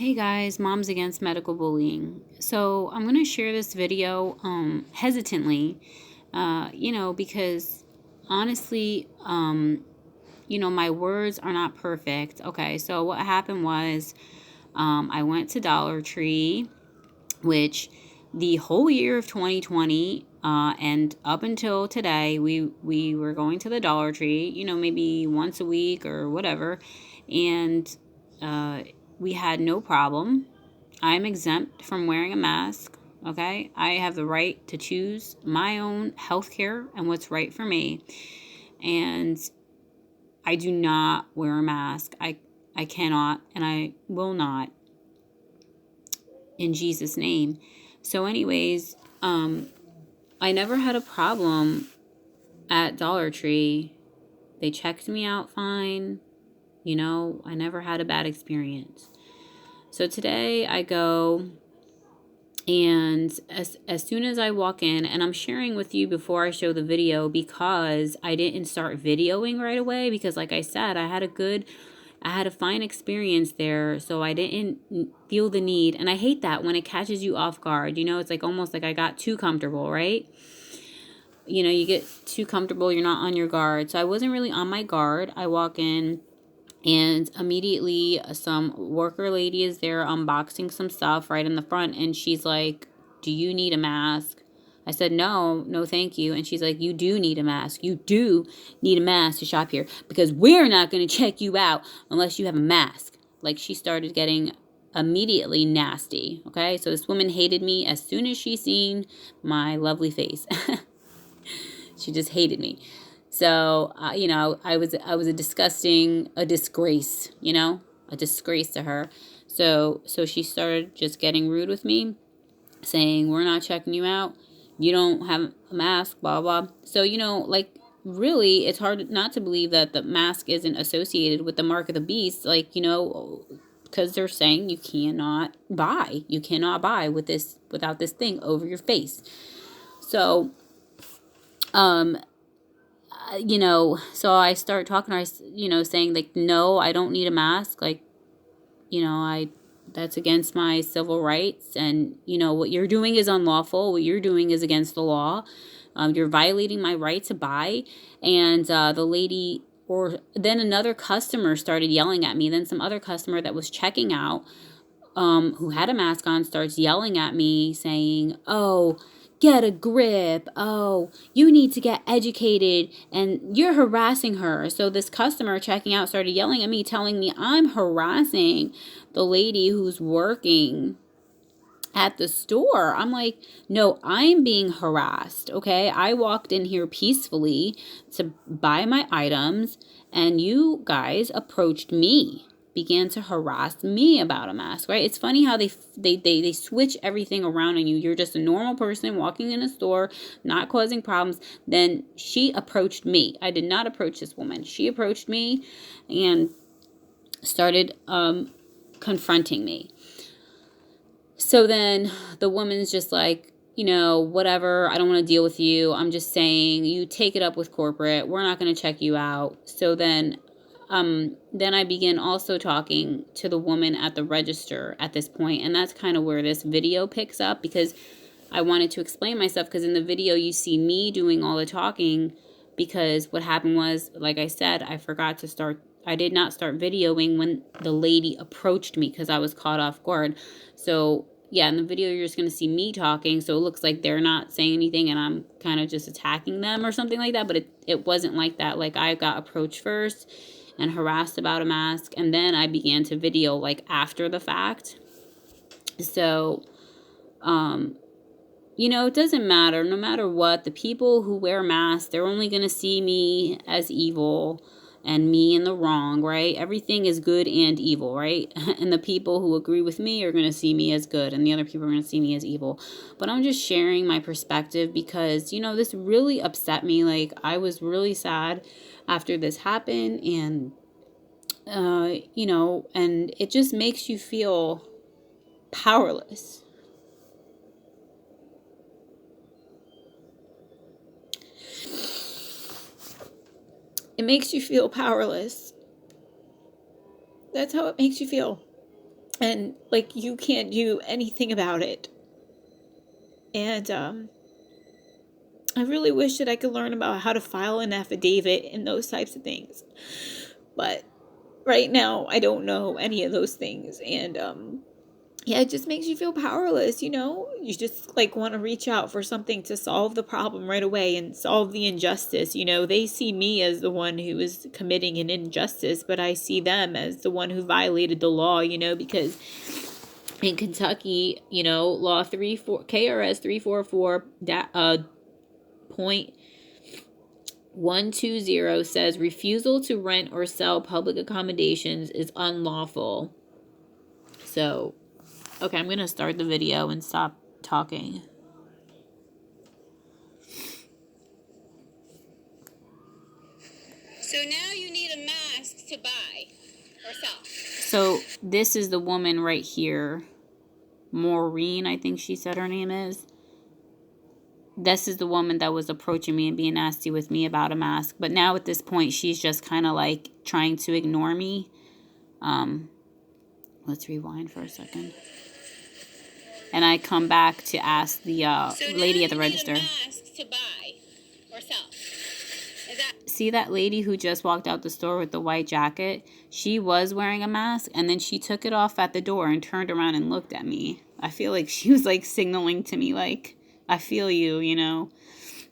Hey guys, Moms Against Medical Bullying. So I'm going to share this video hesitantly, because honestly, my words are not perfect. Okay, so what happened was I went to Dollar Tree, which the whole year of 2020 and up until today, we were going to the Dollar Tree, maybe once a week or whatever, and uh, we had no problem. I'm exempt from wearing a mask. Okay, I have the right to choose my own health care and what's right for me. And I do not wear a mask. I cannot and I will not, in Jesus' name. So anyways, I never had a problem at Dollar Tree. They checked me out fine. I never had a bad experience. So today I go, and as soon as I walk in, and I'm sharing with you before I show the video because I didn't start videoing right away because, like I said, I had a fine experience there, so I didn't feel the need. And I hate that when it catches you off guard. It's like almost like I got too comfortable, right? You get too comfortable, you're not on your guard. So I wasn't really on my guard. I walk in, and immediately some worker lady is there unboxing some stuff right in the front, and she's like, "Do you need a mask?" I said, no, thank you. And she's like, "You do need a mask. You do need a mask to shop here because we're not going to check you out unless you have a mask." Like, she started getting immediately nasty. Okay, so this woman hated me as soon as she seen my lovely face. She just hated me. So, I was a disgrace, a disgrace to her. So she started just getting rude with me, saying, "We're not checking you out. You don't have a mask, blah, blah." So, like, really, it's hard not to believe that the mask isn't associated with the mark of the beast. Like, because they're saying you cannot buy without this thing over your face. So, so I start talking, saying, like, "No, I don't need a mask. Like, that's against my civil rights. And, what you're doing is unlawful. What you're doing is against the law. You're violating my right to buy." And the lady, or then another customer started yelling at me. Then some other customer that was checking out, who had a mask on, starts yelling at me saying, "Oh, get a grip. Oh, you need to get educated, and you're harassing her." So this customer checking out started yelling at me, telling me I'm harassing the lady who's working at the store. I'm like, "No, I'm being harassed." Okay, I walked in here peacefully to buy my items, and you guys approached me, began to harass me about a mask, right? It's funny how they switch everything around on you. You're just a normal person walking in a store, not causing problems. Then she approached me. I did not approach this woman. She approached me and started confronting me. So then the woman's just like, "Whatever, I don't want to deal with you. I'm just saying, you take it up with corporate. We're not going to check you out." So then I begin also talking to the woman at the register at this point. And that's kind of where this video picks up, because I wanted to explain myself, because in the video you see me doing all the talking, because what happened was, like I said, I did not start videoing when the lady approached me because I was caught off guard. So yeah, in the video you're just going to see me talking, so it looks like they're not saying anything and I'm kind of just attacking them or something like that, but it wasn't like that. Like, I got approached first and harassed about a mask, and then I began to video, like, after the fact. So it doesn't matter. No matter what, the people who wear masks, they're only going to see me as evil and me in the wrong, right? Everything is good and evil, right? And the people who agree with me are going to see me as good, and the other people are going to see me as evil. But I'm just sharing my perspective because, this really upset me. Like, I was really sad after this happened, and, and it just makes you feel powerless. It makes you feel powerless. That's how it makes you feel. And, like, you can't do anything about it. And, I really wish that I could learn about how to file an affidavit and those types of things. But right now, I don't know any of those things. And, yeah, it just makes you feel powerless, you know? You just, like, want to reach out for something to solve the problem right away and solve the injustice. You know, they see me as the one who is committing an injustice, but I see them as the one who violated the law, you know, because in Kentucky, you know, law 34 KRS 344 point 120 says refusal to rent or sell public accommodations is unlawful. So, okay, I'm going to start the video and stop talking. So now you need a mask to buy or sell. So this is the woman right here. Maureen, I think she said her name is. This is the woman that was approaching me and being nasty with me about a mask. But now at this point, she's just kind of like trying to ignore me. Let's rewind for a second. And I come back to ask the lady at the register. So now you need a mask to buy or sell. See that lady who just walked out the store with the white jacket? She was wearing a mask, and then she took it off at the door and turned around and looked at me. I feel like she was like signaling to me, like, I feel you, you know.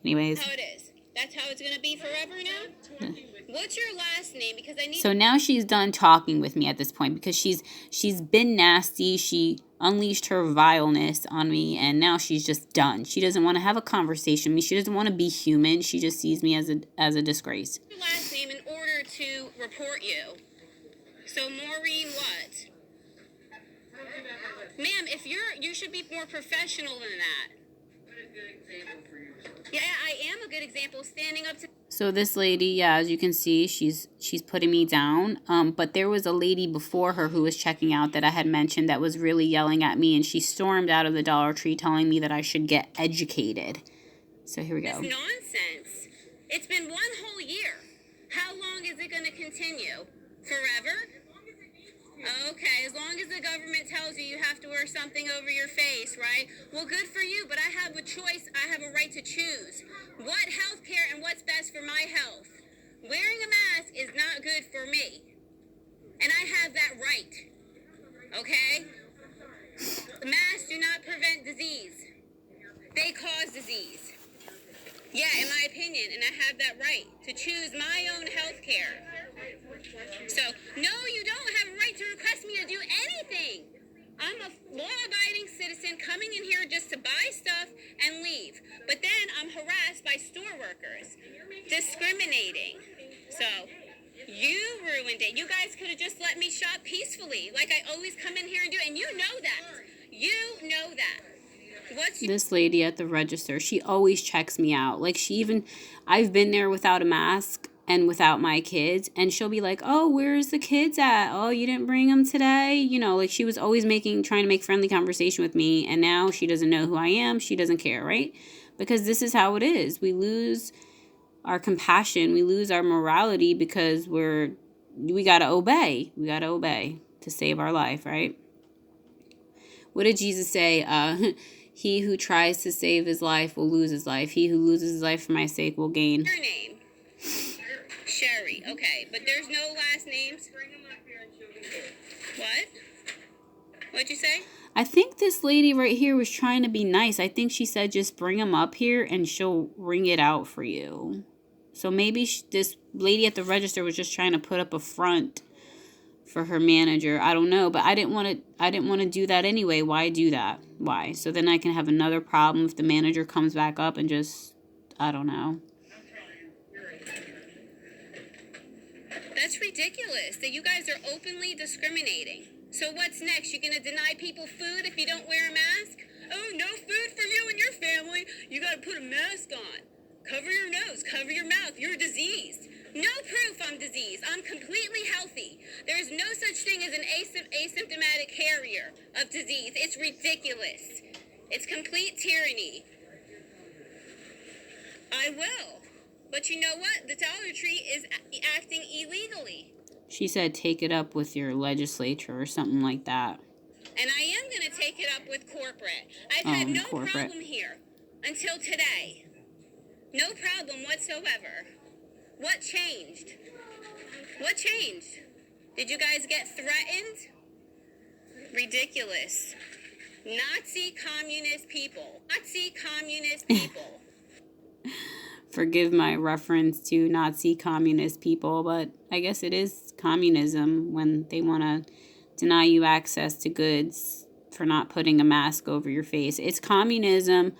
Anyways. That's how it is. That's how it's going to be forever now? What's your last name? Because I need. So now she's done talking with me at this point because she's been nasty. She unleashed her vileness on me, and now she's just done. She doesn't want to have a conversation with me. She doesn't want to be human. She just sees me as a disgrace. Your last name in order to report you. So Maureen what? Ma'am, if you should be more professional than that. Yeah, I am a good example standing up to. So this lady, yeah, as you can see, she's putting me down. But there was a lady before her who was checking out that I had mentioned that was really yelling at me, and she stormed out of the Dollar Tree telling me that I should get educated. So here we go. This nonsense. It's been one whole year. How long is it going to continue? Forever? Okay, as long as the government tells you you have to wear something over your face, right? Well, good for you, but I have a choice. I have a right to choose what health care and what's best for my health. Wearing a mask is not good for me, and I have that right, okay? Masks do not prevent disease. They cause disease. Yeah, in my opinion, and I have that right to choose my own health care. So, no, you don't have a right to request me to do anything. I'm a law-abiding citizen coming in here just to buy stuff and leave. But then I'm harassed by store workers, discriminating. So, you ruined it. You guys could have just let me shop peacefully, like I always come in here and do, and you know that. You know that. This lady at the register, she always checks me out. Like I've been there without a mask and without my kids, and she'll be like, oh, where's the kids at? Oh, you didn't bring them today? You know, like she was always trying to make friendly conversation with me, and now she doesn't know who I am. She doesn't care, right? Because this is how it is. We lose our compassion. We lose our morality because we got to obey. We got to obey to save our life, right? What did Jesus say? He who tries to save his life will lose his life. He who loses his life for my sake will gain. Your name? Sherry. Okay, but there's no last names? What? What'd you say? I think this lady right here was trying to be nice. I think she said just bring them up here and she'll ring it out for you. So maybe this lady at the register was just trying to put up a front for her manager. I don't know, but I didn't want to do that anyway. Why do that? Why? So then I can have another problem if the manager comes back up and just, I don't know. That's ridiculous that you guys are openly discriminating. So what's next? You're going to deny people food if you don't wear a mask? Oh, no food for you and your family. You got to put a mask on. Cover your nose, cover your mouth. You're diseased. No proof I'm diseased. I'm completely healthy. There is no such thing as an asymptomatic carrier of disease. It's ridiculous. It's complete tyranny. I will. But you know what? The Dollar Tree is acting illegally. She said take it up with your legislature or something like that. And I am going to take it up with corporate. I've had no problem here until today. No problem whatsoever. What changed? What changed? Did you guys get threatened? Ridiculous. Nazi communist people. Nazi communist people. Forgive my reference to Nazi communist people, but I guess it is communism when they want to deny you access to goods for not putting a mask over your face. It's communism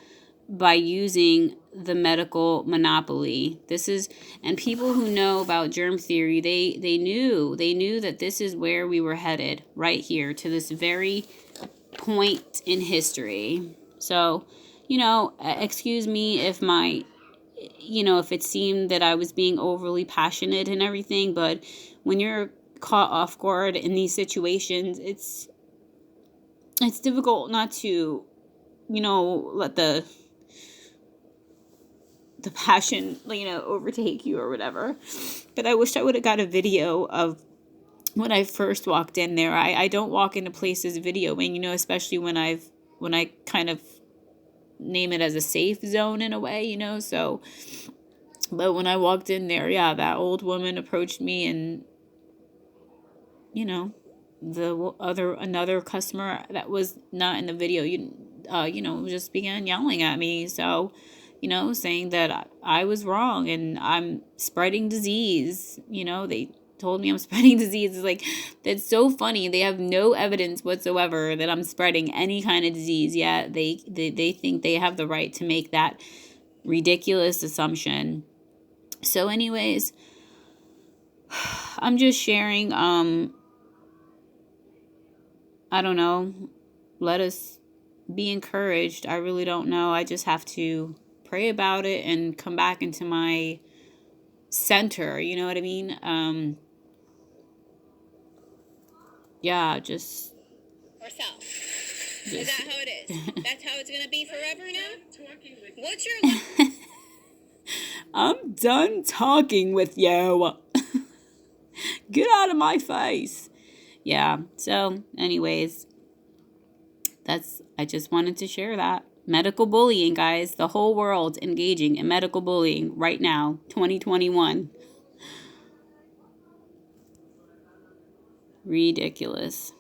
by using the medical monopoly. This is, and people who know about germ theory, they knew that this is where we were headed, right here to this very point in history. So, excuse me if if it seemed that I was being overly passionate and everything, but when you're caught off guard in these situations, it's difficult not to, let the passion, overtake you or whatever. But I wish I would have got a video of when I first walked in there. I don't walk into places videoing, especially when I kind of name it as a safe zone in a way, so. But when I walked in there, yeah, that old woman approached me, and another customer that was not in the video, just began yelling at me. So, saying that I was wrong and I'm spreading disease. They told me I'm spreading disease. It's like, that's so funny. They have no evidence whatsoever that I'm spreading any kind of disease. Yet they think they have the right to make that ridiculous assumption. So anyways, I'm just sharing, I don't know, let us be encouraged. I really don't know. I just have to pray about it and come back into my center, you know what I mean? Yeah, just... Or self. Is that how it is? That's how it's going to be forever now? What's your... I'm done talking with you. Get out of my face. Yeah, so anyways, I just wanted to share that. Medical bullying, guys. The whole world engaging in medical bullying right now, 2021. Ridiculous.